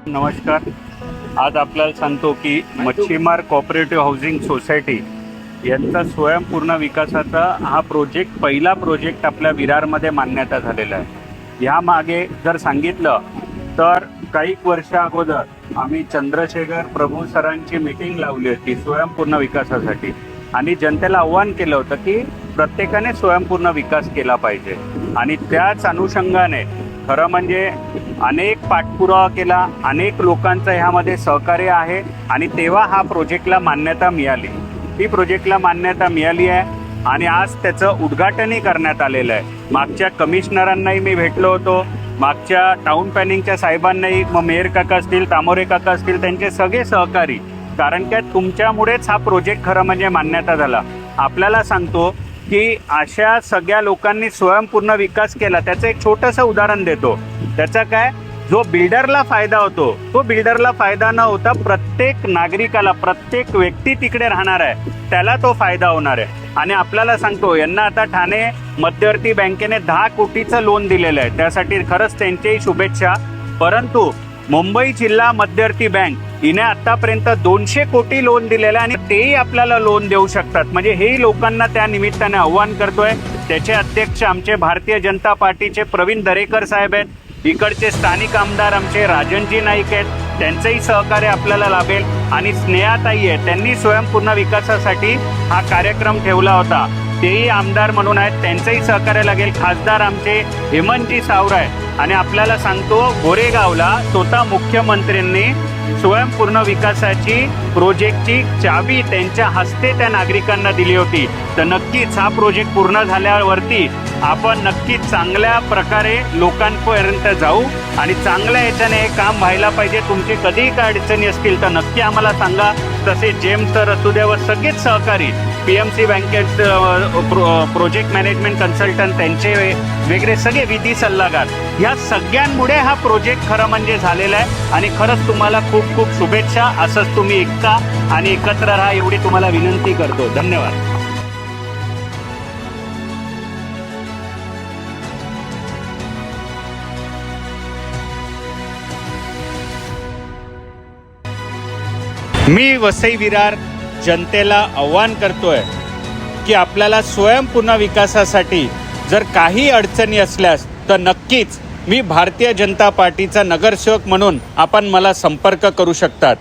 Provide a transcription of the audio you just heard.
नमस्कार. आज आपल्याला सांगतो की मच्छीमार कोऑपरेटिव्ह हाऊसिंग सोसायटी यांचा स्वयंपूर्ण विकासाचा हा पहिला प्रोजेक्ट आपल्या विरारमध्ये मान्यता झालेला आहे. यामागे जर सांगितलं तर काही वर्ष अगोदर आम्ही चंद्रशेखर प्रभू सरांची मीटिंग लावली होती स्वयंपूर्ण विकासासाठी आणि जनतेला आव्हान केलं होतं की प्रत्येकाने स्वयंपूर्ण विकास केला पाहिजे. आणि त्याच अनुषंगाने खरं म्हणजे अनेक पाठपुरावा केला, अनेक लोकांचं ह्यामध्ये सहकार्य आहे आणि तेव्हा हा प्रोजेक्टला मान्यता मिळाली. ही प्रोजेक्टला मान्यता मिळाली आहे आणि आज त्याचं उद्घाटनही करण्यात आलेलं आहे. मागच्या कमिशनरांनाही मी भेटलो होतो, मागच्या टाउन प्लॅनिंगच्या साहेबांनाही, मग मेयर काका असतील, तामोरे काका असतील, त्यांचे सगळे सहकारी. कारण की तुमच्यामुळेच हा प्रोजेक्ट खरं म्हणजे मान्यता झाला. आपल्याला सांगतो की अशा सगळ्या लोकांनी स्वयंपूर्ण विकास केला. त्याचं एक छोटंसं उदाहरण देतो. त्याचा काय, जो बिल्डरला फायदा होतो तो बिल्डरला फायदा न होता प्रत्येक नागरिकाला, प्रत्येक व्यक्ती तिकडे राहणार आहे त्याला तो फायदा होणार आहे. आणि आपल्याला सांगतो यांना आता ठाणे मध्यवर्ती बँकेने 10 कोटीचं लोन दिलेलं आहे. त्यासाठी खरंच त्यांच्याही शुभेच्छा. परंतु मुंबई जिल्हा मध्यवर्ती बँक हिने आतापर्यंत 200 कोटी लोन दिलेलं आहे आणि तेही आपल्याला लोन देऊ शकतात. म्हणजे हेही लोकांना त्या निमित्ताने आव्हान करतोय. त्याचे अध्यक्ष आमचे भारतीय जनता पार्टीचे प्रवीण दरेकर साहेब आहेत. इकडचे स्थानिक आमदार आमचे राजनजी नाईक आहेत, त्यांचंही सहकार्य आपल्याला लाभेल. आणि स्नेहाताई आहे, त्यांनी स्वयंपूर्ण विकासासाठी हा कार्यक्रम ठेवला होता, तेही आमदार म्हणून आहेत, त्यांचंही सहकार्य लागेल. खासदार आमचे हेमंतजी सावराय. आणि आपल्याला सांगतो गोरेगावला स्वतः मुख्यमंत्र्यांनी स्वयंपूर्ण विकासाची प्रोजेक्टची चावी त्यांच्या हस्ते त्या नागरिकांना दिली होती. तर नक्कीच हा प्रोजेक्ट पूर्ण झाल्यावरती आपण नक्कीच चांगल्या प्रकारे लोकांपर्यंत जाऊ आणि चांगल्या याच्याने हे काम व्हायला पाहिजे. तुमचे कधीही काय अडचणी असतील तर नक्की आम्हाला सांगा. तसे जेम्स सर असू द्या व सगळेच सहकारी, PMC banquet project management consultant, त्यांचे वेगळे सगळे विधी सल्लागार, ह्या सगळ्यांमुळे हा प्रोजेक्ट खरं म्हणजे झालेला आहे. आणि खरंच तुम्हाला खूप खूप शुभेच्छा. असंच तुम्ही एकता आणि एकत्र राहा एवढी तुम्हाला विनंती करतो. धन्यवाद. मी वसई विरार जनतेला आव्हान करतोय की आपल्याला स्वयंपूर्ण विकासासाठी जर काही अडचणी असल्यास तर नक्कीच मी भारतीय जनता पार्टीचा नगरसेवक म्हणून आपण मला संपर्क करू शकतात.